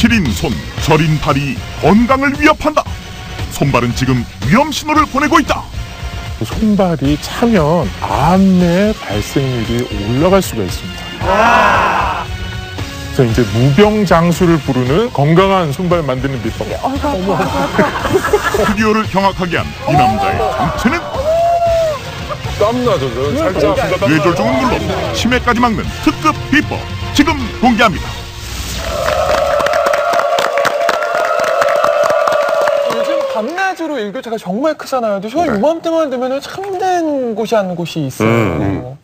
시린 손, 저린 발이 건강을 위협한다. 손발은 지금 위험 신호를 보내고 있다. 손발이 차면 암내 발생률이 올라갈 수가 있습니다. 그래서 이제 무병장수를 부르는 건강한 손발 만드는 비법. 스튜디오를 경악하게 한 이 남자의 정체는? 땀나죠, 살짝. 뇌졸중은 물론 치매까지 막는 특급 비법 지금 공개합니다. 요즘 밤낮으로 일교차가 정말 크잖아요. 근데 저는 이맘때만 되면 참 힘든 곳이 한 곳이 있어요.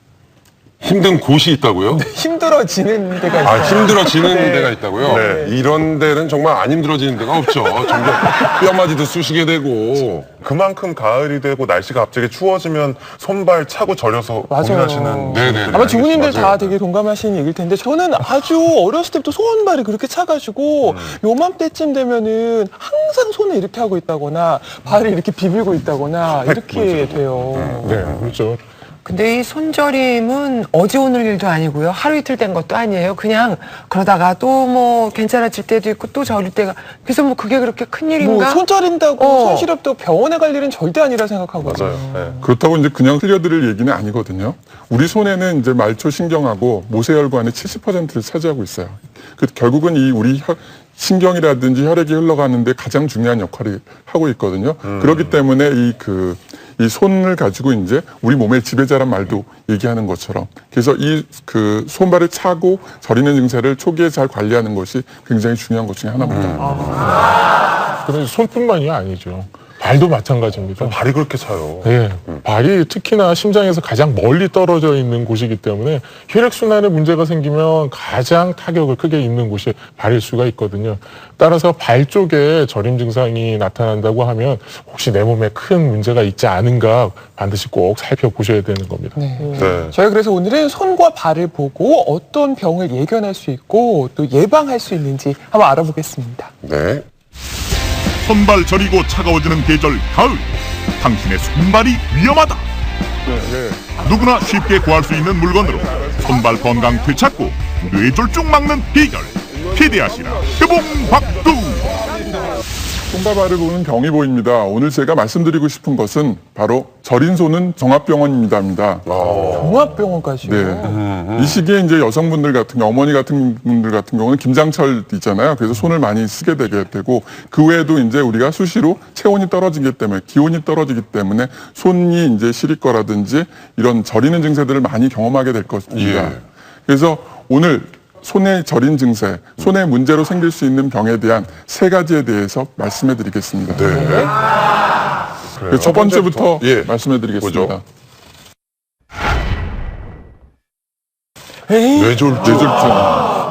힘든 곳이 있다고요? 힘들어지는 데가 있어요. 아, 힘들어지는 네. 데가 있다고요? 네. 이런 데는 정말 안 힘들어지는 데가 없죠. 점점 뼈마디도 쑤시게 되고. 그만큼 가을이 되고 날씨가 갑자기 추워지면 손발 차고 저려서 맞아요. 고민하시는 네네. 아마 주부님들 맞아요. 다 되게 동감하시는 얘기일 텐데 저는 아주 어렸을 때부터 손발이 그렇게 차가지고 요맘때쯤 되면은 항상 손을 이렇게 하고 있다거나 발을 이렇게 비비고 있다거나 이렇게 돼요. 네, 그렇죠. 근데 이 손저림은 어제 오늘 일도 아니고요. 하루 이틀 된 것도 아니에요. 그냥 그러다가 또 뭐 괜찮아질 때도 있고 또 저릴 때가. 그래서 뭐 그게 그렇게 큰 일인가? 뭐 손 저린다고 손 시렵다고 병원에 갈 일은 절대 아니라 생각하거든요. 맞아요. 네. 그렇다고 이제 그냥 흘려드릴 얘기는 아니거든요. 우리 손에는 이제 말초 신경하고 모세혈관의 70%를 차지하고 있어요. 결국은 이 우리 신경이라든지 혈액이 흘러가는데 가장 중요한 역할을 하고 있거든요. 그렇기 때문에 이 손을 가지고 이제 우리 몸의 지배자란 말도 얘기하는 것처럼 그래서 이 손발을 차고 저리는 증세를 초기에 잘 관리하는 것이 굉장히 중요한 것 중에 하나입니다. 그런데 손뿐만이 아니죠. 발도 마찬가지입니다. 발이 그렇게 차요. 네, 발이 특히나 심장에서 가장 멀리 떨어져 있는 곳이기 때문에 혈액순환에 문제가 생기면 가장 타격을 크게 입는 곳이 발일 수가 있거든요. 따라서 발 쪽에 저림 증상이 나타난다고 하면 혹시 내 몸에 큰 문제가 있지 않은가 반드시 꼭 살펴보셔야 되는 겁니다. 네. 네. 저희 그래서 오늘은 손과 발을 보고 어떤 병을 예견할 수 있고 또 예방할 수 있는지 한번 알아보겠습니다. 네. 손발 저리고 차가워지는 계절 가을. 당신의 손발이 위험하다. 누구나 쉽게 구할 수 있는 물건으로 손발 건강 되찾고 뇌졸중 막는 비결. 피디아시라 개봉박두. 손발발을 보는 병이 보입니다. 오늘 제가 말씀드리고 싶은 것은 바로 저린 손은 종합병원입니다입니다. 종합병원까지요? 네. 이 시기에 이제 여성분들 같은 경우, 어머니 같은 분들 같은 경우는 김장철 있잖아요. 그래서 손을 많이 쓰게 되고 그 외에도 이제 우리가 수시로 체온이 떨어지기 때문에 기온이 떨어지기 때문에 손이 이제 시릴 거라든지 이런 저리는 증세들을 많이 경험하게 될 것입니다. 예. 그래서 오늘 손의 저린 증세, 손의 문제로 생길 수 있는 병에 대한 3가지에 대해서 말씀해 드리겠습니다. 첫 번째부터 예. 말씀해 드리겠습니다. 뭐죠? 뇌졸중.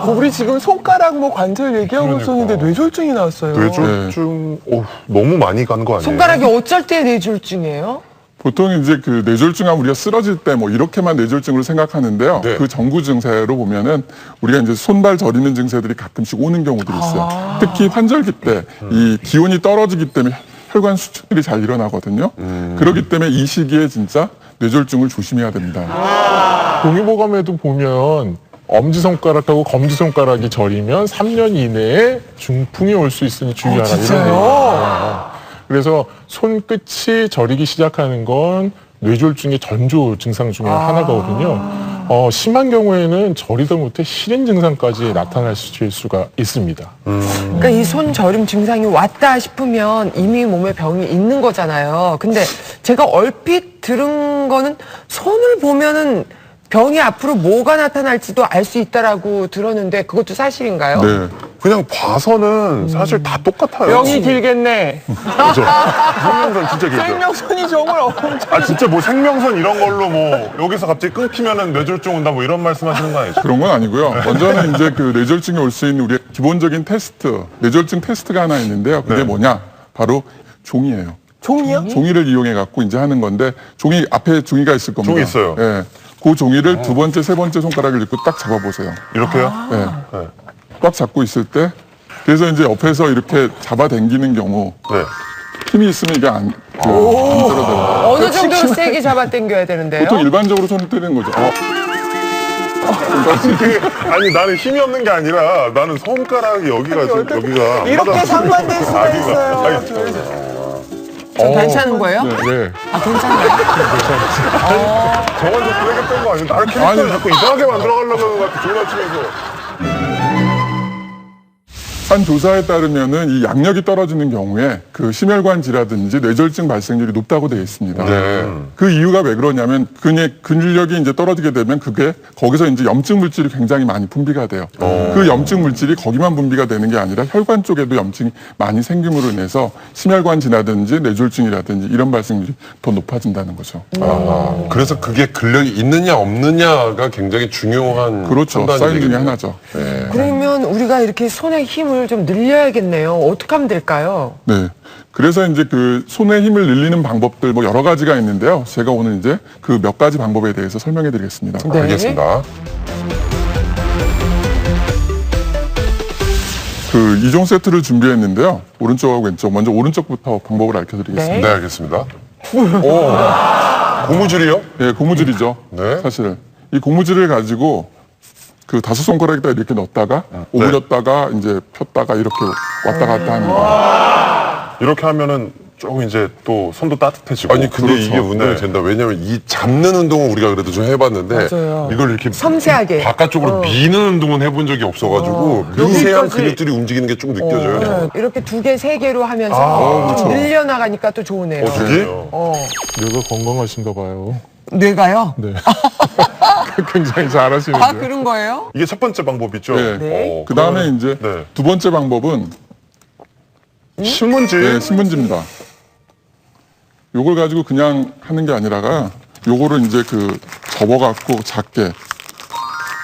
우리 지금 손가락 뭐 관절 얘기하고 있었는데 뇌졸중이 나왔어요. 뇌졸중 너무 많이 간 거 아니에요? 손가락이 어쩔 때 뇌졸중이에요? 보통 이제 그 뇌졸중하면 우리가 쓰러질 때 뭐 이렇게만 뇌졸중을 생각하는데요. 네. 그 전구 증세로 보면은 우리가 이제 손발 저리는 증세들이 가끔씩 오는 경우들이 있어요. 특히 환절기 때 이 기온이 떨어지기 때문에 혈관 수축들이 잘 일어나거든요. 그렇기 때문에 이 시기에 진짜 뇌졸중을 조심해야 됩니다. 동의보감에도 보면 엄지손가락하고 검지손가락이 저리면 3년 이내에 중풍이 올 수 있으니 주의하라. 이런 얘기예요. 그래서 손끝이 저리기 시작하는 건 뇌졸중의 전조 증상 중에 하나거든요. 심한 경우에는 저리다 못해 시린 증상까지 나타날 수가 있습니다. 그러니까 이 손저림 증상이 왔다 싶으면 이미 몸에 병이 있는 거잖아요. 근데 제가 얼핏 들은 거는 손을 보면은 병이 앞으로 뭐가 나타날지도 알 수 있다라고 들었는데 그것도 사실인가요? 네. 그냥 봐서는 사실 다 똑같아요. 병이 길겠네. 생명선 진짜 길죠. 생명선이 정말 엄청. 아 진짜 뭐 생명선 이런 걸로 뭐 여기서 갑자기 끊기면은 뇌졸중 온다 뭐 이런 말씀하시는 거 아니죠? 그런 건 아니고요. 먼저는 이제 그 뇌졸중이 올 수 있는 우리의 기본적인 테스트, 뇌졸중 테스트가 하나 있는데요. 그게 뭐냐? 바로 종이에요. 종이요? 종이를 이용해 갖고 이제 하는 건데 종이 앞에 종이가 있을 겁니다. 종이 있어요. 예. 그 종이를 두 번째, 세 번째 손가락을 넣고 딱 잡아보세요. 이렇게요? 예. 꽉 잡고 있을 때 그래서 이제 옆에서 이렇게 잡아당기는 경우 네. 힘이 있으면 이게 안 떨어져요. 어느 정도로 세게 잡아당겨야 되는데요? 보통 일반적으로 손을 때리는 거죠. 아니 나는 힘이 없는 게 아니라 나는 손가락이 여기가 여기가 이렇게 상반될 수가 있어요. 좀 괜찮은 거예요? 네. 아, 괜찮아요? 저건 좀 쓰레기 뺀거 아니야? 나를 캐릭터를 자꾸 이상하게 만들어가려고 하는 것 같아. 장난치면서. 한 조사에 따르면은 이 양력이 떨어지는 경우에 그 심혈관지라든지 뇌졸중 발생률이 높다고 되어 있습니다. 그 이유가 왜 그러냐면 근력이 이제 떨어지게 되면 그게 거기서 이제 염증 물질이 굉장히 많이 분비가 돼요. 그 염증 물질이 거기만 분비가 되는 게 아니라 혈관 쪽에도 염증이 많이 생김으로 인해서 심혈관지라든지 뇌졸중이라든지 이런 발생률이 더 높아진다는 거죠. 그래서 그게 근력이 있느냐 없느냐가 굉장히 중요한 그렇죠. 판단이 사인 중에 되겠네요. 하나죠. 그러면 우리가 이렇게 손에 힘을 좀 늘려야겠네요. 어떻게 하면 될까요? 네. 그래서 이제 그 손에 힘을 늘리는 방법들 뭐 여러 가지가 있는데요. 제가 오늘 이제 그 몇 가지 방법에 대해서 설명해 드리겠습니다. 네. 알겠습니다. 그 2종 세트를 준비했는데요. 오른쪽하고 왼쪽. 먼저 오른쪽부터 방법을 알려 드리겠습니다. 네, 알겠습니다. 오, 고무줄이요? 네, 고무줄이죠. 네. 사실 이 고무줄을 가지고 그 다섯 손가락에다 이렇게 넣었다가 오므렸다가 이제 폈다가 이렇게 왔다 갔다 하는 거예요. 이렇게 하면은 조금 이제 또 손도 따뜻해지고. 아니 근데 그렇죠. 이게 운동이 네. 된다. 왜냐면 이 잡는 운동은 우리가 그래도 좀 해봤는데 맞아요. 이걸 이렇게 섬세하게. 바깥쪽으로 미는 운동은 해본 적이 없어가지고 미세한 여기까지. 근육들이 움직이는 게 좀 느껴져요. 네, 이렇게 2개, 3개로 하면서 좀 늘려나가니까 또 좋으네요. 저기? 뇌가 건강하신가 봐요. 뇌가요? 네. 굉장히 잘하시는데. 아, 그런 거예요? 이게 첫 번째 방법이죠. 네. 네. 그 다음에 이제 네. 두 번째 방법은 신문지. 네, 신문지입니다. 요걸 가지고 그냥 하는 게 아니라가 요거를 이제 그 접어갖고 작게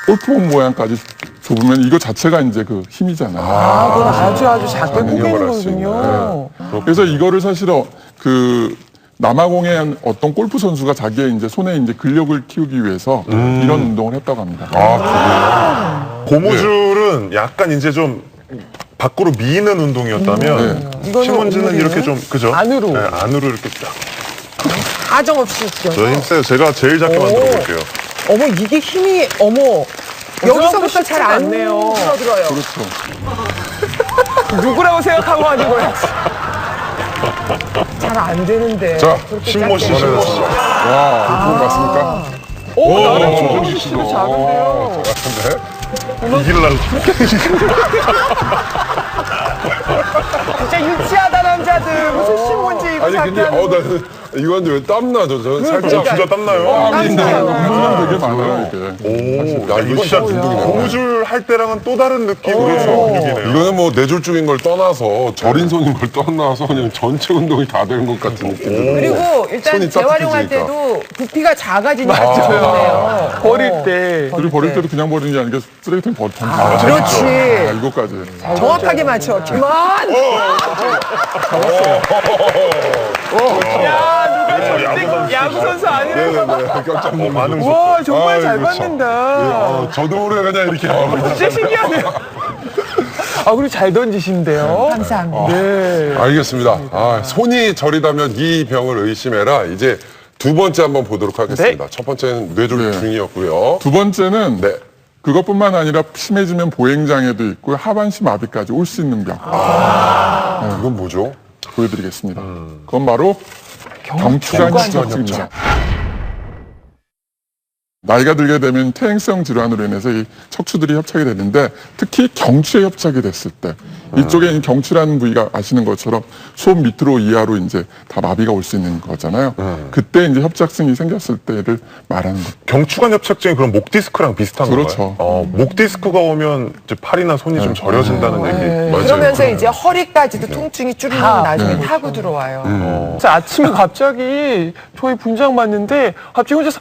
골프공 모양까지 좁으면 이거 자체가 이제 그 힘이잖아요. 아, 그건 아주 작게 능력을 꾸미는 할수 있는. 거군요. 그래서 이거를 사실 그 남아공의 어떤 골프 선수가 자기의 이제 손에 이제 근력을 키우기 위해서 이런 운동을 했다고 합니다. 고무줄은 약간 이제 좀 밖으로 미는 운동이었다면 이거는 신문지는 오늘이에요? 이렇게 좀 그죠? 안으로. 네, 안으로 이렇게 딱. 사정없이 저 지금. 힘세요. 제가 제일 작게 만들어 볼게요. 어머, 이게 힘이, 어머. 여기서부터 쉽지가 잘 안 않네요. 들어요. 그렇죠. 누구라고 생각하고 하는 거야? 잘 안 되는데. 자, 그렇게 신모 씨, 작게. 신모 씨. 와, 그거 맞습니까? 오, 나는 조정식 씨도 작은데요. 이길라고. 진짜 유치하다, 남자들. 무슨 신문지 이거 아니 작게 근데 하는 거. 나는 이거 하는데 왜 땀나죠? 저는 살짝 진짜 땀나요. 운동 되게 많아요, 이게. 오, 야, 이거 진짜 운동이네. 고무줄 할 때랑은 또 다른 느낌의 근육이네요. 이거는 뭐 뇌졸중인 걸 떠나서 절인 손인 걸 떠나서 그냥 전체 운동이 다 되는 것 같은 느낌. 그리고 일단 손이 재활용할 따뜻해지니까. 때도 부피가 작아지니까 좋네요. 버릴 때. 그리고 버릴 때도 그냥 버리는 게 아니라 쓰레기통에 던지는 거예요. 그렇지. 이거까지. 정확하게 맞춰. 그만! 야구 선수 아니라서. 네, 많은 와, 정말 잘 아이고, 참. 받는다. 저도 모르게 그냥 이렇게 하고 있어요. 진짜 신기하네요. 아, 그리고 잘 던지신대요. 감사합니다. 네. 알겠습니다. 아, 손이 저리다면 이 병을 의심해라. 이제 두 번째 한번 보도록 하겠습니다. 첫 번째는 뇌졸중이었고요. 두 번째는 네. 그것뿐만 아니라 심해지면 보행장애도 있고 하반신 마비까지 올 수 있는 병 이건 뭐죠? 보여드리겠습니다. 그건 바로 경추관 협착증입니다. 나이가 들게 되면 퇴행성 질환으로 인해서 이 척추들이 협착이 되는데 특히 경추에 협착이 됐을 때 이쪽에 경추라는 부위가 아시는 것처럼 손 밑으로 이하로 이제 다 마비가 올 수 있는 거잖아요. 그때 이제 협착증이 생겼을 때를 말하는 거죠. 경추관 협착증이 그럼 목 디스크랑 비슷한 그렇죠. 건가요? 목 디스크가 오면 이제 팔이나 손이 좀 저려진다는 얘기. 맞아요. 그러면서 이제 허리까지도 통증이 쭈르륵 나중에 타고 들어와요. 진짜 아침에 갑자기 저희 분장 봤는데 갑자기 혼자서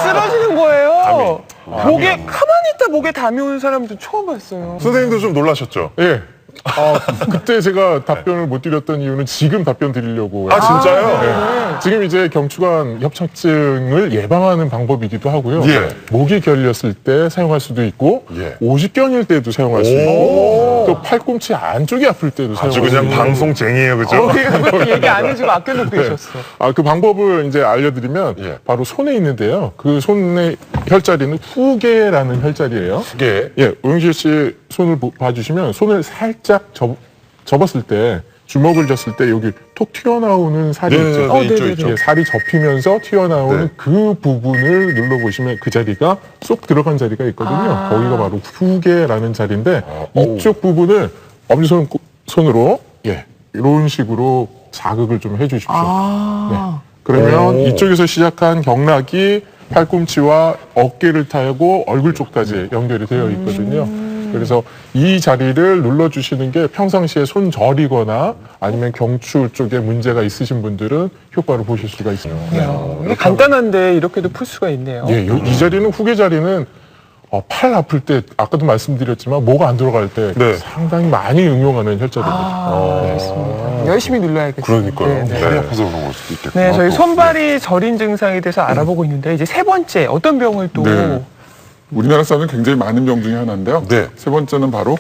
쓰러지는 거예요. 목에 가만히 있다 목에 담이 오는 사람도 처음 봤어요. 선생님도 좀 놀라셨죠? 예. 그때 제가 답변을 못 드렸던 이유는 지금 답변 드리려고. 아, 진짜요? 네. 지금 이제 경추관 협착증을 예방하는 방법이기도 하고요. 예. 목이 결렸을 때 사용할 수도 있고, 예. 50견일 때도 사용할 수 있고, 또 팔꿈치 안쪽이 아플 때도 아주 사용할 수 그냥 있고. 방송쟁이에요, 그죠? 그것도 얘기 안 해주고 아껴놓고 계셨어. 그 방법을 이제 알려드리면 예. 바로 손에 있는데요. 그 손의 혈자리는 후계라는 혈자리예요. 이게 예, 오영실 씨 손을 봐주시면 손을 살짝 접었을 때 주먹을 졌을 때 여기 톡 튀어나오는 살이 있죠. 네, 있죠, 있죠. 예, 살이 접히면서 튀어나오는 네. 그 부분을 눌러보시면 그 자리가 쏙 들어간 자리가 있거든요. 거기가 바로 후계라는 자리인데 이쪽 부분을 엄지손으로 이런 식으로 자극을 좀 해주십시오. 네. 그러면 이쪽에서 시작한 경락이 팔꿈치와 어깨를 타고 얼굴 쪽까지 연결이 되어 있거든요. 그래서 이 자리를 눌러주시는 게 평상시에 손 저리거나 아니면 경추 쪽에 문제가 있으신 분들은 효과를 보실 수가 있어요. 이게 간단한데 이렇게도 풀 수가 있네요. 예, 이 자리는 후계 자리는 팔 아플 때 아까도 말씀드렸지만 목 안 들어갈 때 네. 상당히 많이 응용하는 혈자리거든요. 알겠습니다. 열심히 눌러야겠어요. 그러니까요. 네, 네. 다리 아파서 그런 걸 수도 있겠구나. 네, 저희 또. 손발이 저린 증상에 대해서 알아보고 있는데 이제 세 번째 어떤 병을 또 네. 우리나라 사람은 굉장히 많은 병 중에 하나인데요. 네. 세 번째는 바로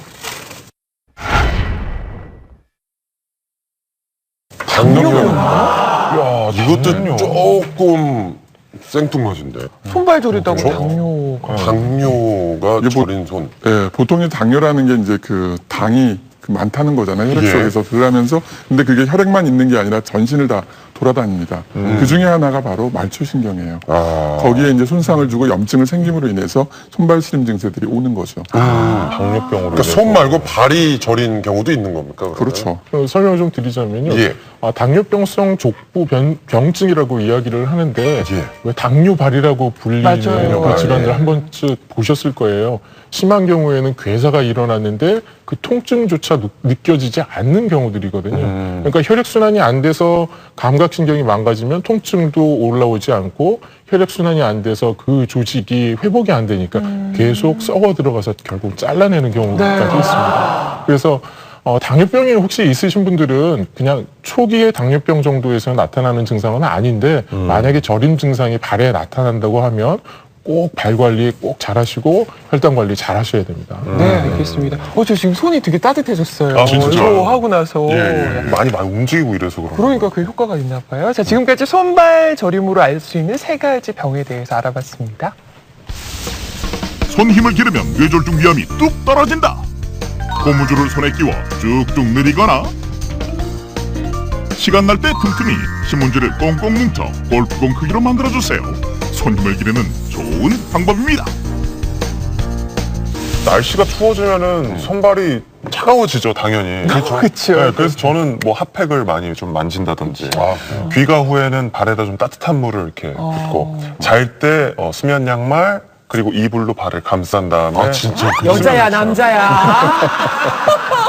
당뇨병. 야, 이것도 조금 생뚱맞은데. 손발 저리다고 저- 당뇨가 당뇨가 이게 뭐- 저린 손. 예, 보통 이 당뇨라는 게 이제 그 당이 많다는 거잖아요. 혈액 예. 속에서 들어가면서. 근데 그게 혈액만 있는 게 아니라 전신을 다 돌아다닙니다. 그 중에 하나가 바로 말초신경이에요. 거기에 이제 손상을 주고 염증을 생김으로 인해서 손발 시림 증세들이 오는 거죠. 당뇨병으로. 그러니까 손 말고 발이 저린 경우도 있는 겁니까? 그러면? 그렇죠. 설명을 좀 드리자면요. 예. 당뇨병성 족부 병증이라고 이야기를 하는데 예. 왜 당뇨발이라고 불리는 맞아요. 그 질환들 한 번쯤 보셨을 거예요. 심한 경우에는 괴사가 일어났는데 그 통증조차 느껴지지 않는 경우들이거든요. 그러니까 혈액순환이 안 돼서 감각신경이 망가지면 통증도 올라오지 않고 혈액순환이 안 돼서 그 조직이 회복이 안 되니까 계속 썩어 들어가서 결국 잘라내는 경우까지 있습니다. 그래서 당뇨병이 혹시 있으신 분들은 그냥 초기의 당뇨병 정도에서 나타나는 증상은 아닌데 만약에 저림 증상이 발에 나타난다고 하면 꼭 발 관리 꼭 잘하시고 혈당 관리 잘하셔야 됩니다. 네, 알겠습니다. 저 지금 손이 되게 따뜻해졌어요. 아, 진짜요? 이거 하고 나서. 예, 예. 많이 움직이고 이래서 그런 그러니까 그 효과가 있나 봐요. 자, 지금까지 손발 저림으로 알 수 있는 세 가지 병에 대해서 알아봤습니다. 손 힘을 기르면 뇌졸중 위험이 뚝 떨어진다. 고무줄을 손에 끼워 쭉쭉 늘리거나 시간 날 때 틈틈이 신문지를 꽁꽁 뭉쳐 골프공 크기로 만들어주세요. 손 힘을 기르는 좋은 방법입니다. 날씨가 추워지면은 손발이 차가워지죠, 당연히. 그렇죠. 그쵸. 네, 그래서 저는 뭐 핫팩을 많이 좀 만진다든지, 귀가 후에는 발에다 좀 따뜻한 물을 이렇게 붓고, 잘 때 수면 양말, 그리고 이불로 발을 감싼 다음에. 아, 진짜. 여자야, 남자야.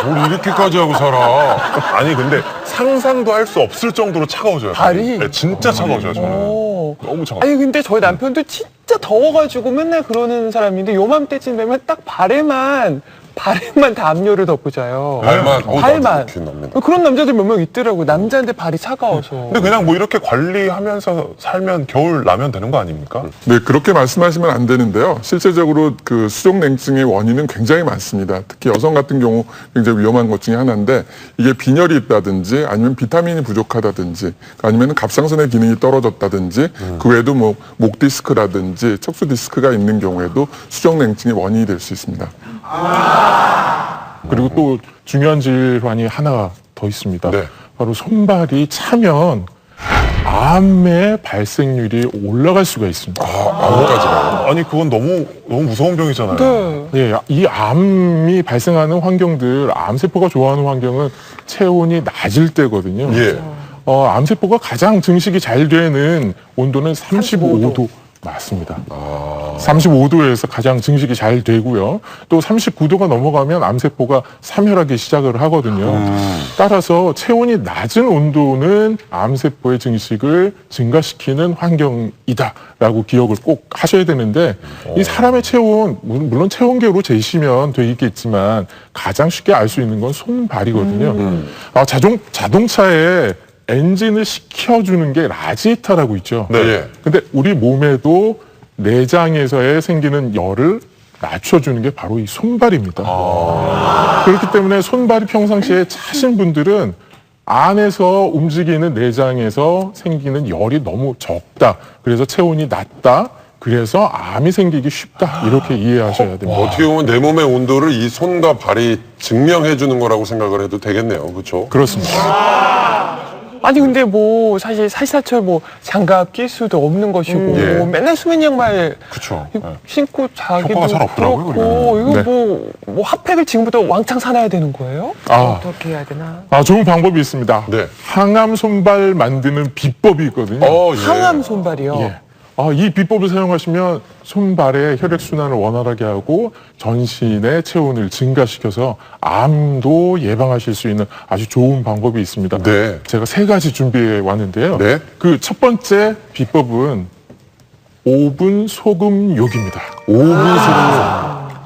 뭘 이렇게까지 하고 살아. 아니, 근데 상상도 할 수 없을 정도로 차가워져요. 발이? 네, 진짜 차가워져요, 저는. 오. 너무 차가워. 아니 근데 저희 남편도 진짜 더워가지고 맨날 그러는 사람인데 요맘때쯤 되면 딱 발에만 담요를 덮고 자요. 발만. 발만. 기억 납니다. 그런 남자들 몇 명 있더라고요. 남자인데 발이 차가워서. 근데 그냥 뭐 이렇게 관리하면서 살면 겨울 나면 되는 거 아닙니까? 네, 그렇게 말씀하시면 안 되는데요. 실제적으로 그 수족냉증의 원인은 굉장히 많습니다. 특히 여성 같은 경우 굉장히 위험한 것 중에 하나인데 이게 빈혈이 있다든지 아니면 비타민이 부족하다든지 아니면 갑상선의 기능이 떨어졌다든지 그 외에도 뭐 목 디스크라든지 척수 디스크가 있는 경우에도 수족냉증의 원인이 될 수 있습니다. 그리고 또 중요한 질환이 하나 더 있습니다. 네. 바로 손발이 차면 암의 발생률이 올라갈 수가 있습니다. 아니, 그건 너무 무서운 병이잖아요. 네. 예, 이 암이 발생하는 환경들, 암세포가 좋아하는 환경은 체온이 낮을 때거든요. 예. 암세포가 가장 증식이 잘 되는 온도는 35도 맞습니다. 35도에서 가장 증식이 잘 되고요. 또 39도가 넘어가면 암세포가 사멸하기 시작을 하거든요. 따라서 체온이 낮은 온도는 암세포의 증식을 증가시키는 환경이다라고 기억을 꼭 하셔야 되는데 이 사람의 체온, 물론 체온계로 재시면 되겠지만 가장 쉽게 알 수 있는 건 손발이거든요. 자동차에 엔진을 식혀주는 게 라지에타라고 있죠. 네. 근데 우리 몸에도 내장에서의 생기는 열을 낮춰주는 게 바로 이 손발입니다. 그렇기 때문에 손발이 평상시에 차신 분들은 안에서 움직이는 내장에서 생기는 열이 너무 적다. 그래서 체온이 낮다. 그래서 암이 생기기 쉽다. 이렇게 이해하셔야 됩니다. 어떻게 보면 내 몸의 온도를 이 손과 발이 증명해 주는 거라고 생각을 해도 되겠네요. 그렇죠? 그렇습니다. 아니 근데 뭐 사실사철 뭐 장갑 낄 수도 없는 것이고 예. 맨날 수면 양말 그쵸. 신고 자기도 효과가 잘 없더라고요, 그렇고 이거 네. 뭐 핫팩을 지금부터 왕창 사놔야 되는 거예요? 어떻게 해야 되나? 좋은 방법이 있습니다. 네. 항암 손발 만드는 비법이 있거든요. 예. 항암 손발이요. 예. 이 비법을 사용하시면 손발의 혈액순환을 원활하게 하고 전신의 체온을 증가시켜서 암도 예방하실 수 있는 아주 좋은 방법이 있습니다. 네. 제가 3가지 준비해 왔는데요. 네. 그 첫 번째 비법은 오븐 소금 욕입니다.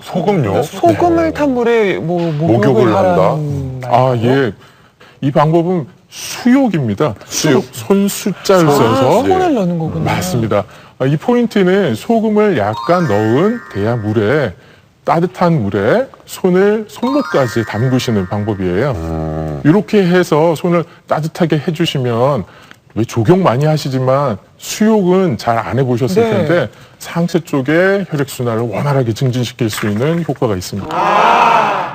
소금요? 소금을 탄 물에 뭐 목욕을 한다. 예. 이 방법은 수욕입니다. 수욕. 손 숫자를 써서 손을 넣는 거구나. 맞습니다. 이 포인트는 소금을 약간 넣은 대야 물에 따뜻한 물에 손을 손목까지 담그시는 방법이에요. 이렇게 해서 손을 따뜻하게 해주시면 왜 조경 많이 하시지만 수욕은 잘 안 해보셨을 네. 텐데 상체 쪽에 혈액순환을 원활하게 증진시킬 수 있는 효과가 있습니다.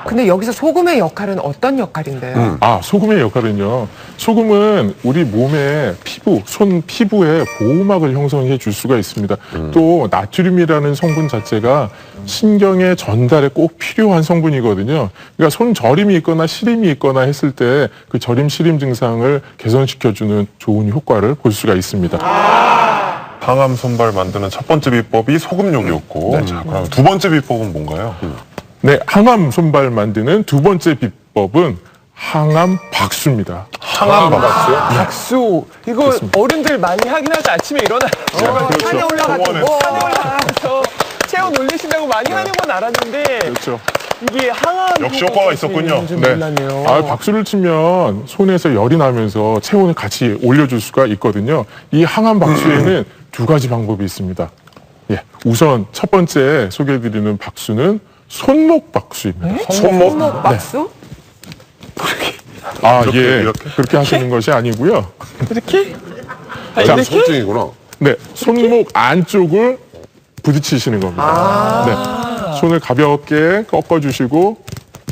근데 여기서 소금의 역할은 어떤 역할인데요? 소금의 역할은요. 소금은 우리 몸의 손 피부에 보호막을 형성해 줄 수가 있습니다. 또 나트륨이라는 성분 자체가 신경의 전달에 꼭 필요한 성분이거든요. 그러니까 손 저림이 있거나 시림이 있거나 했을 때 그 저림 시림 증상을 개선시켜주는 좋은 효과를 볼 수가 있습니다. 항암 손발 만드는 첫 번째 비법이 소금욕이었고 자, 그럼 두 번째 비법은 뭔가요? 네, 항암 손발 만드는 두 번째 비법은 항암 박수입니다. 항암 박수요? 박수 이거 어른들 많이 하긴 하죠. 아침에 일어나서 산에 올라가지고 산에 올라가서 체온 올리신다고 많이 하는 건 알았는데 그렇죠. 이게 항암 역시 효과가 있었군요. 좀 네. 몰랐네요. 박수를 치면 손에서 열이 나면서 체온을 같이 올려줄 수가 있거든요. 이 항암 박수에는 2가지 방법이 있습니다. 예, 우선 첫 번째 소개해드리는 박수는 손목 박수입니다. 손목 박수? 이렇게? 그렇게 하시는 것이 아니고요. 이렇게? 자, 이렇게? 손등이구나. 네, 손목 안쪽을 부딪히시는 겁니다. 네, 손을 가볍게 꺾어주시고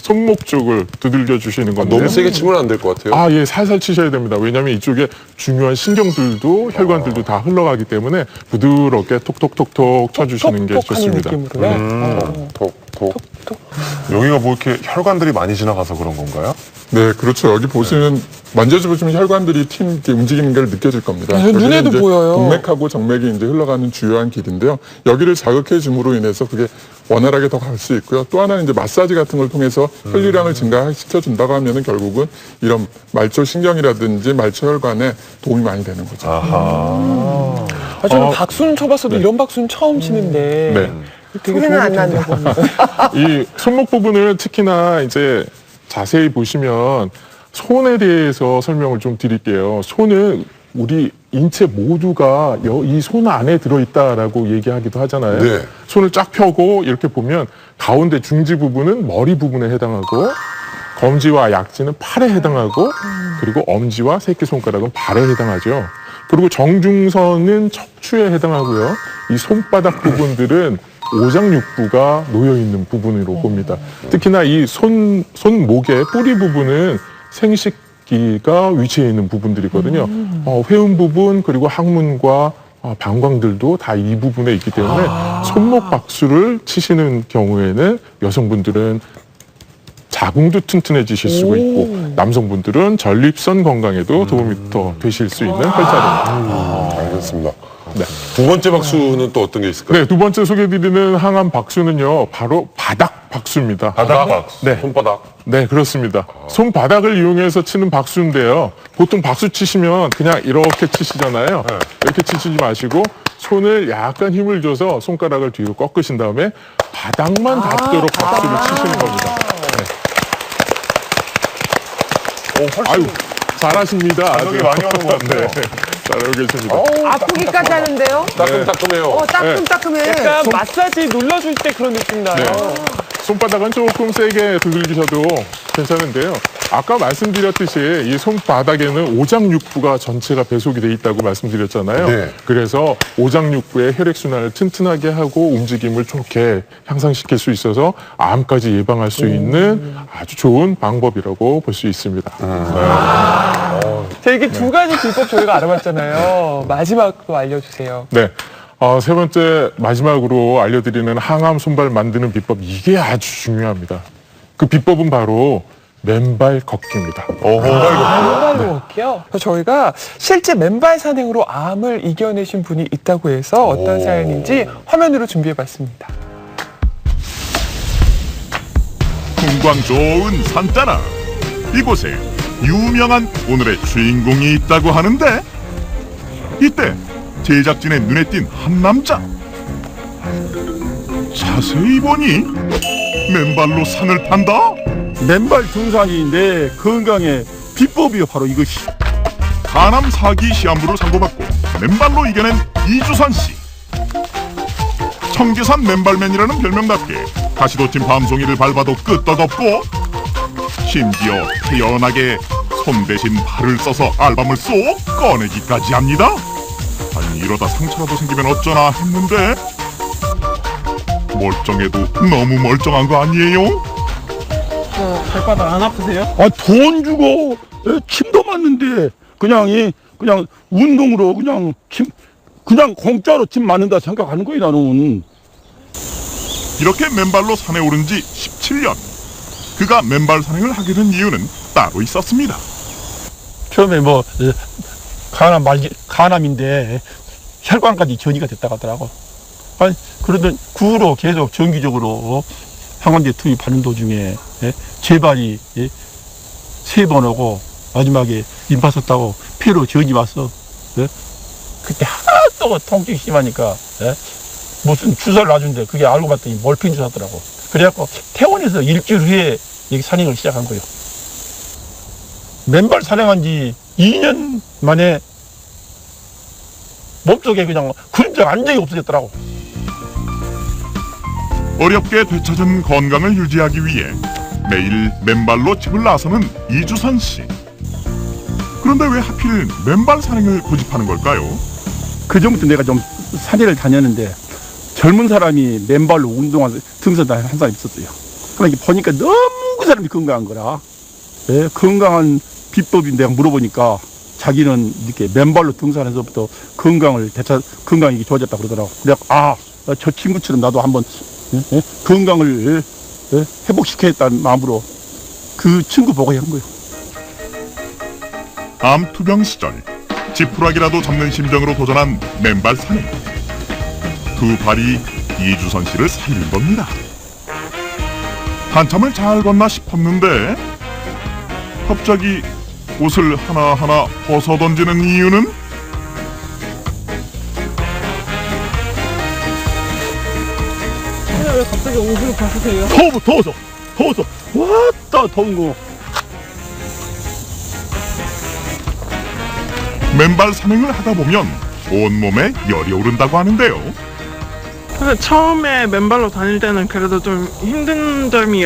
손목 쪽을 두들겨 주시는 건데. 너무 세게 치면 안 될 것 같아요. 예, 살살 치셔야 됩니다. 왜냐하면 이쪽에 중요한 신경들도 혈관들도 다 흘러가기 때문에 부드럽게 톡톡톡톡 쳐주시는 게 톡톡 하는 좋습니다. 느낌으로요. 톡톡. 여기가 뭐 이렇게 혈관들이 많이 지나가서 그런 건가요? 네, 그렇죠. 여기 보시면 만져보시면 혈관들이 이렇게 움직이는 걸 느껴질 겁니다. 네, 눈에도 여기는 이제 보여요. 동맥하고 정맥이 이제 흘러가는 주요한 길인데요. 여기를 자극해 줌으로 인해서 그게 원활하게 더 갈 수 있고요. 또 하나는 이제 마사지 같은 걸 통해서 혈류량을 증가시켜 준다고 하면은 결국은 이런 말초 신경이라든지 말초 혈관에 도움이 많이 되는 거죠. 저는 박수는 쳐봤어도 이런 박수는 처음 치는데 네. 되게 소리는 안 도움이 나는 된다. 이 손목 부분을 특히나 이제 자세히 보시면 손에 대해서 설명을 좀 드릴게요. 손은 우리 인체 모두가 이 손 안에 들어있다라고 얘기하기도 하잖아요. 네. 손을 쫙 펴고 이렇게 보면 가운데 중지 부분은 머리 부분에 해당하고 검지와 약지는 팔에 해당하고 그리고 엄지와 새끼손가락은 발에 해당하죠. 그리고 정중선은 척추에 해당하고요. 이 손바닥 부분들은 오장육부가 놓여있는 부분으로 봅니다. 특히나 이 손목의 뿌리 부분은 생식기가 위치해 있는 부분들이거든요. 회음 부분 그리고 항문과 방광들도 다 이 부분에 있기 때문에 손목 박수를 치시는 경우에는 여성분들은 자궁도 튼튼해지실 수가 있고 남성분들은 전립선 건강에도 도움이 더 되실 수 있는 활자입니다. 알겠습니다. 네. 두 번째 박수는 또 어떤 게 있을까요? 네, 두 번째 소개해드리는 항암 박수는요, 바로 바닥 박수입니다. 바닥 박수. 네. 손바닥. 네, 그렇습니다. 손바닥을 이용해서 치는 박수인데요. 보통 박수 치시면 그냥 이렇게 치시잖아요. 이렇게 치시지 마시고 손을 약간 힘을 줘서 손가락을 뒤로 꺾으신 다음에 바닥만 닿도록 박수를 치시는 겁니다. 네. 아유, 잘하십니다. 바닥이 많이 오는 것 같아요. 잘하고 계십니다. 아프기까지 하는데요? 따끔따끔해요. 따끔따끔해. 약간 마사지 눌러줄 때 그런 느낌 나요. 손바닥은 조금 세게 두들기셔도 괜찮은데요. 아까 말씀드렸듯이 이 손바닥에는 오장육부가 전체가 배속이 돼 있다고 말씀드렸잖아요. 네. 그래서 오장육부의 혈액순환을 튼튼하게 하고 움직임을 좋게 향상시킬 수 있어서 암까지 예방할 수 있는 아주 좋은 방법이라고 볼 수 있습니다. 자, 이게 두 가지 비법 저희가 알아봤잖아요. 마지막으로 알려주세요. 네. 세 번째 마지막으로 알려드리는 항암 손발 만드는 비법, 이게 아주 중요합니다. 그 비법은 바로 맨발 걷기입니다. 맨발로 걷기요? 저희가 실제 맨발 산행으로 암을 이겨내신 분이 있다고 해서 어떤 사연인지 화면으로 준비해봤습니다. 풍광 좋은 산따라 이곳에 유명한 오늘의 주인공이 있다고 하는데, 이때 제작진의 눈에 띈 한 남자. 자세히 보니 맨발로 산을 탄다? 맨발 등산이 내 건강의 비법이요, 바로 이것이. 간암 4기 시한부를 상고받고 맨발로 이겨낸 이주선 씨. 청계산 맨발맨이라는 별명답게 가시돋친 밤송이를 밟아도 끄떡없고, 심지어 태연하게 손 대신 발을 써서 알밤을 쏙 꺼내기까지 합니다. 아니, 이러다 상처라도 생기면 어쩌나 했는데 멀쩡해도 너무 멀쩡한 거 아니에요? 발바닥 안 아프세요? 아, 돈 주고 침도 맞는데 그냥 운동으로 그냥 공짜로 침 맞는다 생각하는 거야, 나는. 이렇게 맨발로 산에 오른 지 17년. 그가 맨발 산행을 하게 된 이유는 따로 있었습니다. 처음에 간암인데 혈관까지 전이가 됐다 하더라고. 아니, 그러던 그 후로 계속 정기적으로 항암제 투입하는 도중에 재발이 3번 오고 마지막에 림파서 따고 폐로 전이 왔어. 그때 하도 통증이 심하니까 무슨 주사를 놔준대. 그게 알고 봤더니 몰핀 주사더라고. 그래갖고 퇴원해서 일주일 후에 여기 산행을 시작한 거예요. 맨발 산행한 지 2년 만에 몸속에 그냥 그림자 안정이 없어졌더라고. 어렵게 되찾은 건강을 유지하기 위해 매일 맨발로 집을 나서는 이주선 씨. 그런데 왜 하필 맨발 산행을 고집하는 걸까요? 그전부터 내가 좀 산에를 다녔는데 젊은 사람이 맨발로 운동하는 등산 한 사람이 있었어요. 그러니까 보니까 너무 그 사람이 건강한 거라. 건강한 비법이 내가 물어보니까 자기는 이렇게 맨발로 등산해서부터 건강이 좋아졌다 그러더라고. 내가 저 친구처럼 나도 한번 건강을 회복시켜야겠다는 마음으로 그 친구 보고 한 거예요. 암 투병 시절 지푸라기라도 잡는 심정으로 도전한 맨발 산행. 두 발이 이주선 씨를 살린 겁니다. 한참을 잘 걷나 싶었는데 갑자기 옷을 하나하나 벗어던지는 이유는? 왜 갑자기 옷을 벗으세요? 더워서 왔다 더운 거. 맨발 산행을 하다 보면 온몸에 열이 오른다고 하는데요. 근데 처음에 맨발로 다닐 때는 그래도 좀 힘든 점이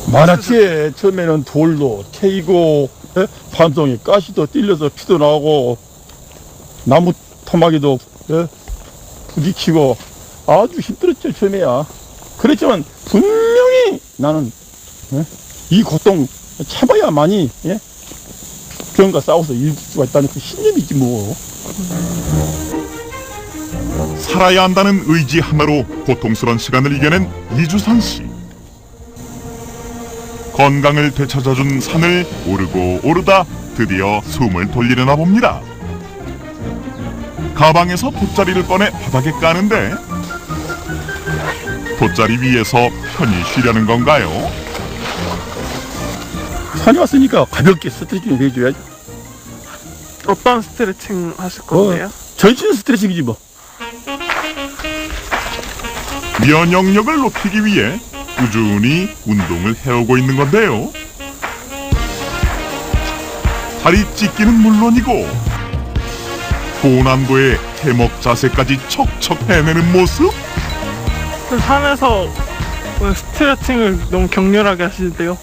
많았지. 처음에는 돌도 캐이고 반송이 가시도 찔려서 피도 나오고 나무 토막이도 부딪히고 아주 힘들었죠, 처음에야. 그렇지만 분명히 나는 이 고통 참아야만이 병과 싸워서 이길 수가 있다는 그 신념이지 뭐. 살아야 한다는 의지 하나로 고통스러운 시간을 이겨낸 이주선 씨. 건강을 되찾아준 산을 오르고 오르다 드디어 숨을 돌리려나 봅니다. 가방에서 돗자리를 꺼내 바닥에 까는데 돗자리 위에서 편히 쉬려는 건가요? 산에 왔으니까 가볍게 스트레칭 해줘야죠. 어떤 스트레칭 하실 건데요? 전신 스트레칭이지 뭐. 면역력을 높이기 위해 꾸준히 운동을 해오고 있는 건데요. 다리 찢기는 물론이고 고난도의 해먹 자세까지 척척 해내는 모습? 그 산에서 왜 스트레칭을 너무 격렬하게 하시는데요?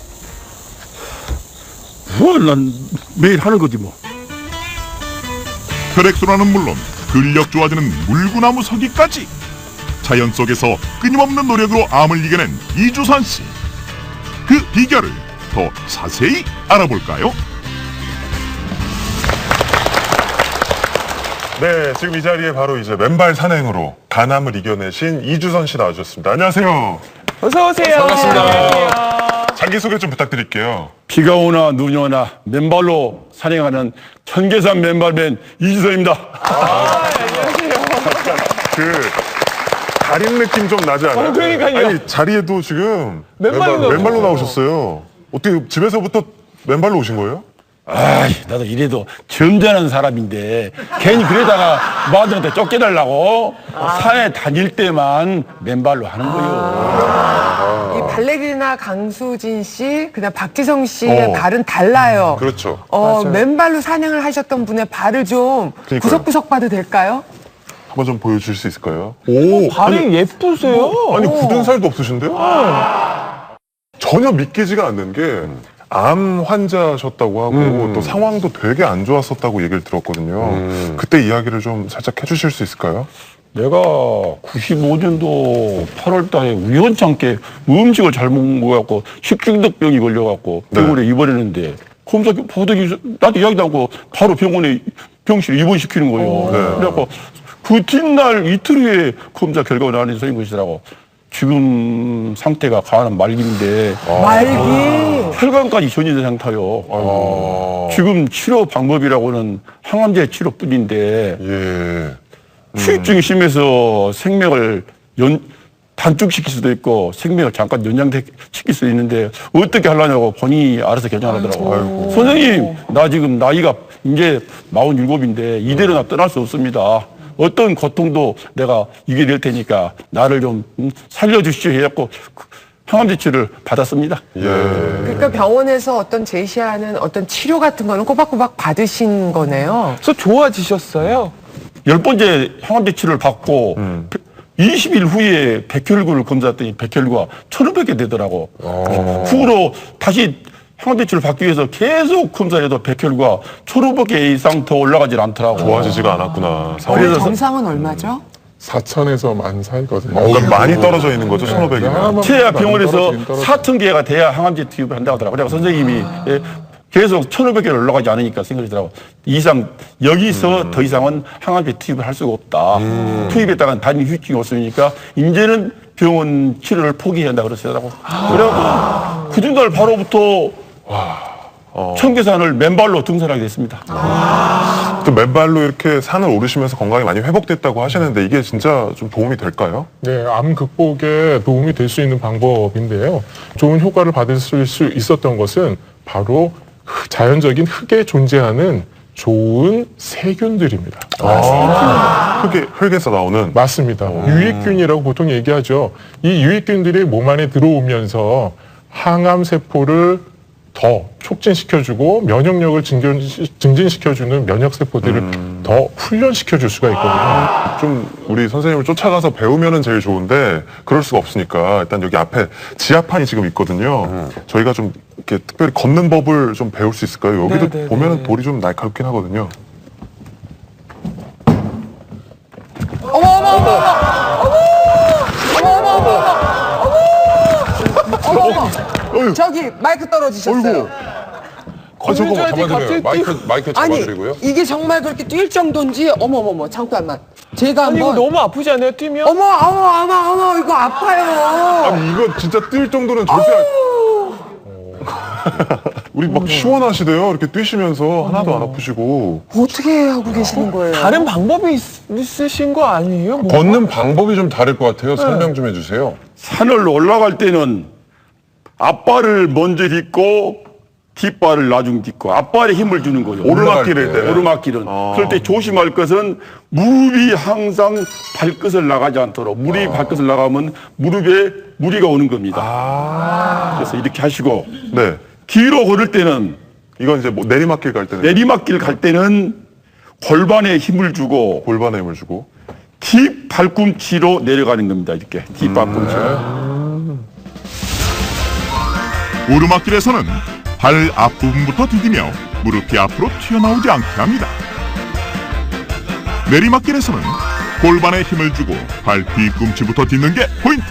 난 매일 하는 거지 뭐. 혈액순환은 물론 근력 좋아지는 물구나무 서기까지 자연 속에서 끊임없는 노력으로 암을 이겨낸 이주선 씨. 그 비결을 더 자세히 알아볼까요? 네, 지금 이 자리에 바로 이제 맨발 산행으로 간암을 이겨내신 이주선 씨 나와주셨습니다. 안녕하세요. 어서 오세요. 반갑습니다. 자기소개 좀 부탁드릴게요. 비가 오나 눈이 오나 맨발로 산행하는 천계산 맨발맨 이주선입니다. 그 달인 느낌 좀 나지 않아요? 그러니까요. 아니 자리에도 지금 맨발로 나오셨어요. 어떻게 집에서부터 맨발로 오신 거예요? 아이, 나도 이래도 점잖은 사람인데 괜히 그러다가 마들한테 쫓겨달라고 산에 다닐 때만 맨발로 하는 거예요. 이 발레리나 강수진 씨, 그다음 박지성 씨의 발은 달라요. 그렇죠. 맨발로 산행을 하셨던 분의 발을 좀 그러니까요. 구석구석 봐도 될까요? 한번 좀 보여줄 수 있을까요? 오, 발이 예쁘세요. 아니 굳은 살도 없으신데요? 전혀 믿기지가 않는 게 암 환자셨다고 하고 또 상황도 되게 안 좋았었다고 얘기를 들었거든요. 그때 이야기를 좀 살짝 해주실 수 있을까요? 내가 95년도 8월 달에 우연찮게 음식을 잘못 먹어갖고 식중독병이 걸려갖고 병원에 입원했는데 검사 보더니 나한테 이야기도 않고 바로 병원에 병실에 입원시키는 거예요. 그래갖고 그 뒷날 이틀 후에 검사 결과가 나왔는데 선생님 보시더라고. 지금 상태가 간암 말기인데 말기. 혈관까지 전이된 상태요. 지금 치료 방법이라고는 항암제 치료뿐인데 예. 후유증이 심해서 생명을 단축시킬 수도 있고 생명을 잠깐 연장시킬 수도 있는데 어떻게 하려냐고 본인이 알아서 결정하더라고요. 선생님, 나 지금 나이가 이제 47인데 이대로 나 떠날 수 없습니다. 어떤 고통도 내가 이겨낼 테니까 나를 좀 살려주시오 해갖고 항암제 치료를 받았습니다. 그러니까 병원에서 어떤 제시하는 어떤 치료 같은 거는 꼬박꼬박 받으신 거네요. 그래서 좋아지셨어요. 10번째 항암제 치료를 받고 20일 후에 백혈구를 검사했더니 백혈구가 1,500개 되더라고. 후로 다시 항암제 치료를 받기 위해서 계속 검사해도 백혈구가 1,500개 이상 더 올라가질 않더라고. 좋아지지가 않았구나. 그래서 정상은 얼마죠? 4천에서 만 사이거든요. 그러니까 많이 떨어져 있는 거죠, 1,500이면. 최하 병원에서 4,000개가 돼야 항암제 투입을 한다고 하더라고. 그래서 선생님이 계속 1,500개를 올라가지 않으니까 생각이더라고. 여기서 더 이상은 항암제 투입을 할 수가 없다. 투입했다간 단위 후유증이 없으니까 이제는 병원 치료를 포기해야 한다 그러시더라고. 그래갖고 그 달 바로부터 청계산을 맨발로 등산하게 됐습니다. 또 맨발로 이렇게 산을 오르시면서 건강이 많이 회복됐다고 하시는데 이게 진짜 좀 도움이 될까요? 네, 암 극복에 도움이 될 수 있는 방법인데요. 좋은 효과를 받을 수 있었던 것은 바로 자연적인 흙에 존재하는 좋은 세균들입니다. 흙에서 나오는? 맞습니다. 유익균이라고 보통 얘기하죠. 이 유익균들이 몸 안에 들어오면서 항암 세포를 더 촉진시켜주고 면역력을 증진시켜주는 면역세포들을 더 훈련시켜줄 수가 있거든요. 좀 우리 선생님을 쫓아가서 배우면은 제일 좋은데 그럴 수가 없으니까 일단 여기 앞에 지하판이 지금 있거든요. 저희가 좀 이렇게 특별히 걷는 법을 좀 배울 수 있을까요? 여기도 보면은 돌이 좀 날카롭긴 하거든요. 저기 마이크 떨어지셨어요. 저거 갑자기 잡아드려요. 마이크 아니 잡아드리고요. 이게 정말 그렇게 뛸 정도인지 어머머머 잠깐만 제가 아니, 이거 한번 너무 아프지 않아요? 뛰면? 어머 이거 아파요. 아니 이거 진짜 뛸 정도는 절대 우리 막 시원하시대요. 이렇게 뛰시면서 하나도 안 아프시고. 어떻게 하고 계시는 거예요? 다른 방법이 있으신 거 아니에요? 뭐? 걷는 방법이 좀 다를 것 같아요. 설명 좀 해주세요. 산을 올라갈 때는 앞발을 먼저 딛고 뒷발을 나중 딛고 앞발에 힘을 주는 거죠. 오르막길일 때. 오르막길은. 그럴 때 조심할 것은 무릎이 항상 발끝을 나가지 않도록. 무릎이 발끝을 나가면 무릎에 무리가 오는 겁니다. 그래서 이렇게 하시고 네. 뒤로 걸을 때는 이건 이제 뭐 내리막길 갈 때는 내리막길 갈 때는 골반에 힘을 주고 골반에 힘을 주고. 뒷 발꿈치로 내려가는 겁니다. 이렇게 뒷 발꿈치로. 오르막길에서는 발 앞부분부터 디디며 무릎이 앞으로 튀어나오지 않게 합니다. 내리막길에서는 골반에 힘을 주고 발 뒤꿈치부터 딛는 게 포인트.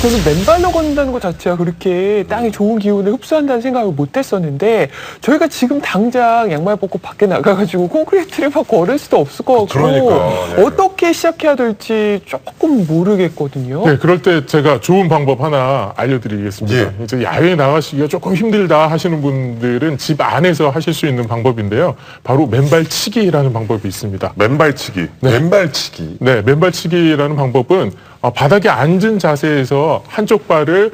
저는 맨발로 걷는다는 것 자체가 그렇게 땅의 좋은 기운을 흡수한다는 생각을 못 했었는데 저희가 지금 당장 양말 벗고 밖에 나가가지고 콘크리트를 막 걸을 수도 없을 것 같고 그러니까, 네. 어떻게 시작해야 될지 조금 모르겠거든요. 네, 그럴 때 제가 좋은 방법 하나 알려드리겠습니다. 예. 이제 야외에 나가시기가 조금 힘들다 하시는 분들은 집 안에서 하실 수 있는 방법인데요. 바로 맨발치기라는 방법이 있습니다. 맨발치기. 맨발치기. 네, 맨발치기라는 방법은 바닥에 앉은 자세에서 한쪽 발을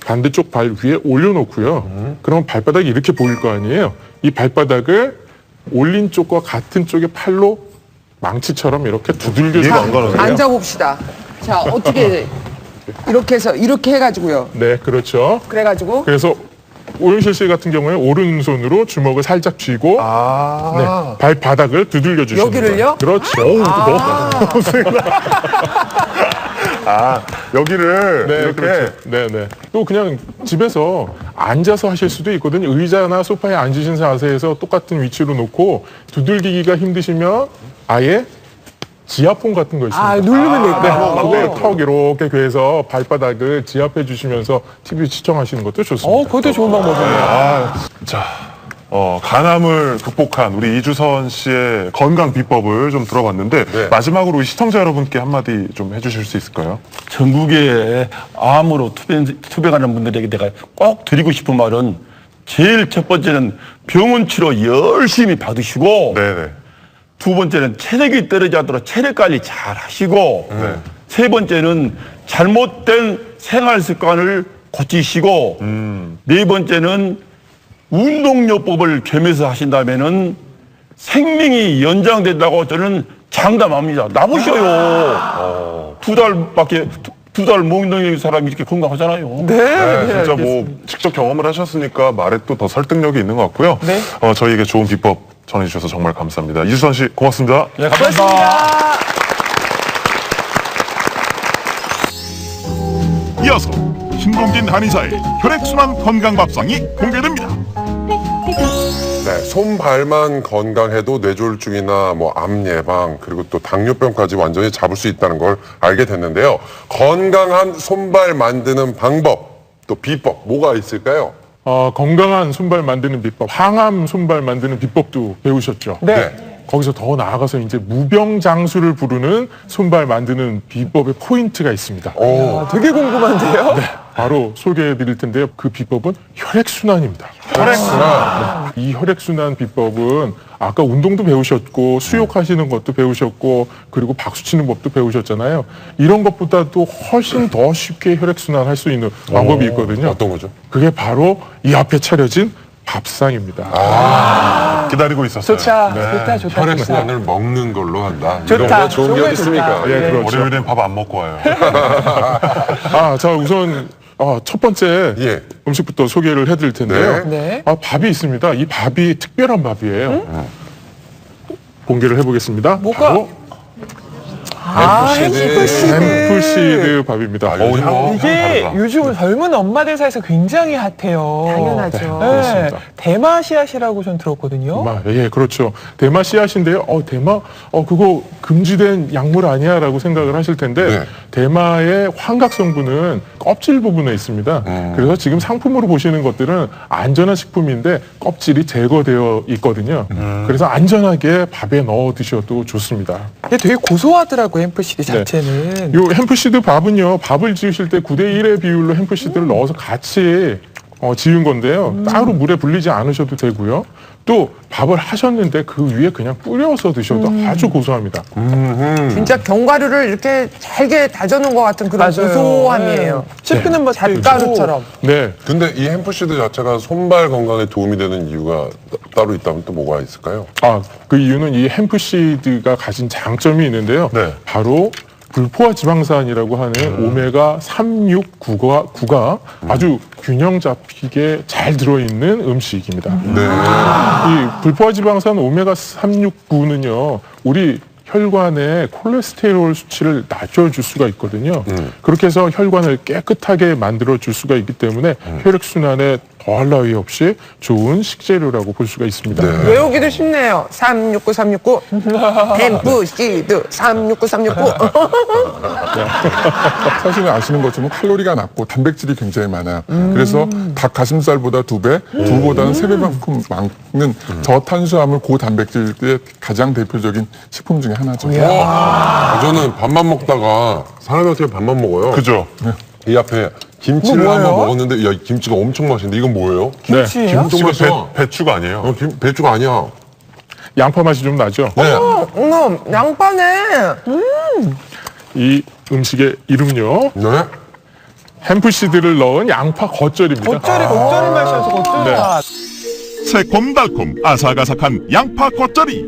반대쪽 발 위에 올려놓고요. 그럼 발바닥이 이렇게 보일 거 아니에요. 이 발바닥을 올린 쪽과 같은 쪽의 팔로 망치처럼 이렇게 두들겨 이해가 안 주는 가는데요? 거예요. 앉아봅시다. 자, 어떻게 이렇게 해서 이렇게 해가지고요. 네, 그렇죠. 그래가지고 그래서 오영실 씨 같은 경우에 오른손으로 주먹을 살짝 쥐고 네, 발바닥을 두들겨 주시는 여기를요? 거예요. 그렇죠. 여기를 네, 이렇게. 그렇죠. 네, 네. 또 그냥 집에서 앉아서 하실 수도 있거든요. 의자나 소파에 앉으신 자세에서 똑같은 위치로 놓고 두들기기가 힘드시면 아예 지압봉 같은 거 있습니다. 누르면 될까요? 그걸 턱 이렇게 괴해서 발바닥을 지압해 주시면서 TV 시청하시는 것도 좋습니다. 그것도 좋은 방법이에요. 간암을 극복한 우리 이주선 씨의 건강 비법을 좀 들어봤는데 네. 마지막으로 우리 시청자 여러분께 한마디 좀 해주실 수 있을까요? 전국에 암으로 투병하는 분들에게 내가 꼭 드리고 싶은 말은 제일 첫 번째는 병원 치료 열심히 받으시고 네네. 두 번째는 체력이 떨어지지 않도록 체력 관리 잘 하시고 세 번째는 잘못된 생활 습관을 고치시고 네 번째는 운동요법을 겸해서 하신다면은 생명이 연장된다고 저는 장담합니다. 나보셔요. 두 달 무운동인 사람이 이렇게 건강하잖아요. 네, 진짜 뭐 직접 경험을 하셨으니까 말에 또 더 설득력이 있는 것 같고요. 네. 저희에게 좋은 비법 전해주셔서 정말 감사합니다. 이주선 씨 고맙습니다. 네, 감사합니다. 이어서 신동진 한의사의 혈액순환 건강밥상이 공개됩니다. 네, 손발만 건강해도 뇌졸중이나 뭐 암 예방 그리고 또 당뇨병까지 완전히 잡을 수 있다는 걸 알게 됐는데요. 건강한 손발 만드는 방법 또 비법 뭐가 있을까요? 건강한 손발 만드는 비법, 항암 손발 만드는 비법도 배우셨죠? 네. 거기서 더 나아가서 이제 무병장수를 부르는 손발 만드는 비법의 포인트가 있습니다. 되게 궁금한데요? 바로 소개해 드릴 텐데요. 그 비법은 혈액순환입니다. 혈액순환. 이 혈액순환 비법은 아까 운동도 배우셨고 수욕하시는 것도 배우셨고 그리고 박수 치는 법도 배우셨잖아요. 이런 것보다도 훨씬 더 쉽게 혈액순환할 수 있는 방법이 있거든요. 어떤 거죠? 그게 바로 이 앞에 차려진 밥상입니다. 기다리고 있었어요. 좋다. 혈액순환을 먹는 걸로 한다. 좋다. 이런 거 좋은 게 정말 어디 있습니까? 좋다. 예, 그렇죠. 월요일엔 밥 안 먹고 와요. 자, 우선 첫 번째 예. 음식부터 소개를 해드릴 텐데요. 네. 밥이 있습니다. 이 밥이 특별한 밥이에요. 공개를 해보겠습니다. 뭐가? 바로 햄프시드 밥입니다. 이게 다르다. 요즘 젊은 엄마들 사이에서 굉장히 핫해요. 당연하죠. 네. 그렇습니다. 대마 씨앗이라고 전 들었거든요. 예, 그렇죠. 대마 씨앗인데요. 대마, 그거 금지된 약물 아니야라고 생각을 하실 텐데, 네. 대마의 환각 성분은 껍질 부분에 있습니다. 그래서 지금 상품으로 보시는 것들은 안전한 식품인데 껍질이 제거되어 있거든요. 그래서 안전하게 밥에 넣어 드셔도 좋습니다. 근데 되게 고소하더라고요, 햄프시드 자체는. 요 햄프시드 밥은요, 밥을 지으실 때 9대1의 비율로 햄프시드를 넣어서 같이 지은 건데요. 따로 물에 불리지 않으셔도 되고요. 또 밥을 하셨는데 그 위에 그냥 뿌려서 드셔도 아주 고소합니다. 진짜 견과류를 이렇게 잘게 다져놓은 것 같은 그런 맞아요. 고소함이에요. 씹히는 맛도 잣가루처럼. 네. 근데 이 햄프시드 자체가 손발 건강에 도움이 되는 이유가 따로 있다면 또 뭐가 있을까요? 그 이유는 이 햄프시드가 가진 장점이 있는데요. 네. 바로 불포화 지방산이라고 하는 오메가 3, 6, 9가 아주 균형 잡히게 잘 들어있는 음식입니다. 네. 이 불포화 지방산 오메가 3, 6, 9는요, 우리 혈관의 콜레스테롤 수치를 낮춰줄 수가 있거든요. 그렇게 해서 혈관을 깨끗하게 만들어줄 수가 있기 때문에 혈액순환에 더할 나위 없이 좋은 식재료라고 볼 수가 있습니다. 네. 외우기도 쉽네요. 369, 369. 햄프시드 369, 369. 사실은 아시는 것처럼 칼로리가 낮고 단백질이 굉장히 많아요. 그래서 닭 가슴살보다 2배, 두보다는 3배만큼 많은 저탄수화물 고단백질의 가장 대표적인 식품 중에 하나죠. 저는 밥만 먹다가 사람이 어떻게 밥만 먹어요? 그죠? 이 앞에 김치를 한번 먹었는데 야, 이 김치가 엄청 맛있는데 이건 뭐예요? 김치예요? 엄청 맛있어. 배추가 아니에요. 배추가 아니야. 양파 맛이 좀 나죠? 네. 양파네. 이 음식의 이름은요, 네. 햄프시드를 넣은 양파 겉절입니다. 겉절이 맛이어서 겉절이 네. 맛. 새콤달콤 아삭아삭한 양파 겉절이,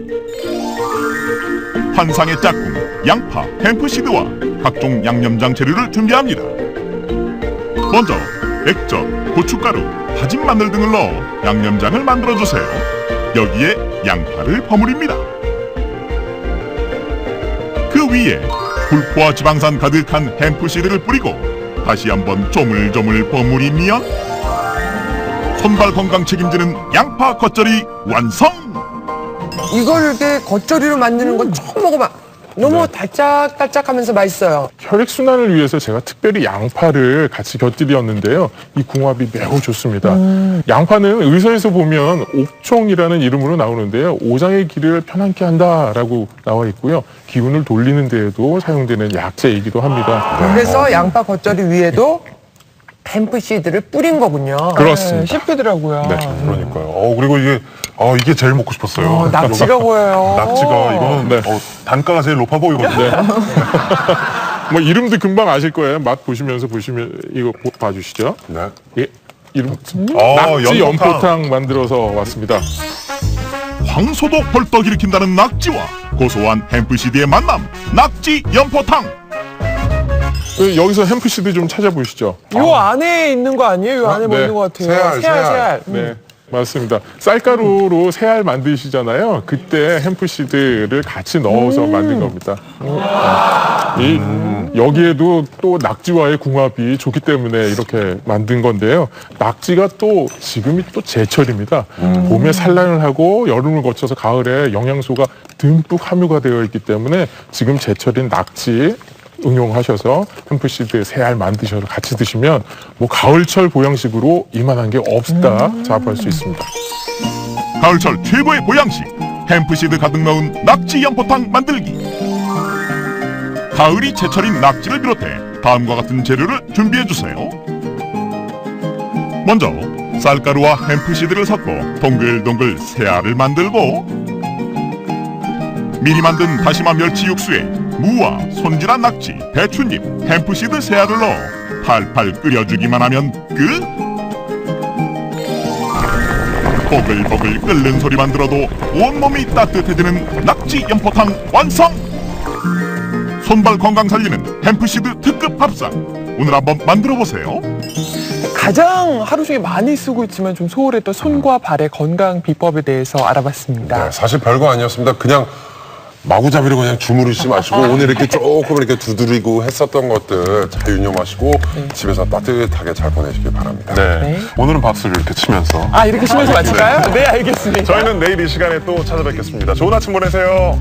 환상의 짝꿍 양파 햄프시드와 각종 양념장 재료를 준비합니다. 먼저 액젓, 고춧가루, 다진 마늘 등을 넣어 양념장을 만들어주세요. 여기에 양파를 버무립니다. 그 위에 불포화 지방산 가득한 햄프시드를 뿌리고 다시 한번 조물조물 버무리면 손발 건강 책임지는 양파 겉절이 완성! 이걸 이렇게 겉절이로 만드는 건 처음 먹어봐. 너무 달짝달짝하면서 맛있어요. 혈액순환을 위해서 제가 특별히 양파를 같이 곁들였는데요. 이 궁합이 매우 좋습니다. 양파는 의서에서 보면 옥총이라는 이름으로 나오는데요. 오장의 길을 편안케 한다라고 나와 있고요. 기운을 돌리는 데에도 사용되는 약재이기도 합니다. 그래서 양파 겉절이 위에도 햄프시드를 뿌린 거군요. 그렇습니다. 씹히더라고요. 네, 그러니까요. 그리고 이게 제일 먹고 싶었어요. 낙지가 보여요. 낙지가 이거는 단가가 제일 높아 보이거든요. 뭐 이름도 금방 아실 거예요. 맛 보시면 이거 봐주시죠. 네. 예, 이름 낙지 연포탕. 연포탕 만들어서 왔습니다. 황소도 벌떡 일으킨다는 낙지와 고소한 햄프시드의 만남, 낙지 연포탕. 여기서 햄프시드 좀 찾아보시죠. 요 안에 있는 거 아니에요? 요 안에 뭐 네. 있는 것 같아요. 새알. 네, 맞습니다. 쌀가루로 새알 만드시잖아요. 그때 햄프시드를 같이 넣어서 만든 겁니다. 여기에도 또 낙지와의 궁합이 좋기 때문에 이렇게 만든 건데요. 낙지가 또 지금이 또 제철입니다. 봄에 산란을 하고 여름을 거쳐서 가을에 영양소가 듬뿍 함유가 되어 있기 때문에 지금 제철인 낙지 응용하셔서 햄프시드 새알 만드셔서 같이 드시면 뭐 가을철 보양식으로 이만한 게 없다 자부할 수 있습니다. 가을철 최고의 보양식, 햄프시드 가득 넣은 낙지 연포탕 만들기. 가을이 제철인 낙지를 비롯해 다음과 같은 재료를 준비해주세요. 먼저 쌀가루와 햄프시드를 섞어 동글동글 새알을 만들고, 미리 만든 다시마 멸치 육수에 무와 손질한 낙지, 배춧잎, 햄프시드 새알을 넣어 팔팔 끓여주기만 하면 끝! 보글보글 끓는 소리만 들어도 온몸이 따뜻해지는 낙지 연포탕 완성! 손발 건강 살리는 햄프시드 특급 밥상, 오늘 한번 만들어보세요. 가장 하루 종일 많이 쓰고 있지만 좀 소홀했던 손과 발의 건강 비법에 대해서 알아봤습니다. 네, 사실 별거 아니었습니다. 그냥 마구잡이로 그냥 주무르시지 마시고 오늘 이렇게 조금 이렇게 두드리고 했었던 것들 잘 유념하시고 집에서 따뜻하게 잘 보내시길 바랍니다. 네. 오늘은 박수를 이렇게 치면서 이렇게 치면서 마칠까요? 네, 알겠습니다. 저희는 내일 이 시간에 또 찾아뵙겠습니다. 좋은 아침 보내세요.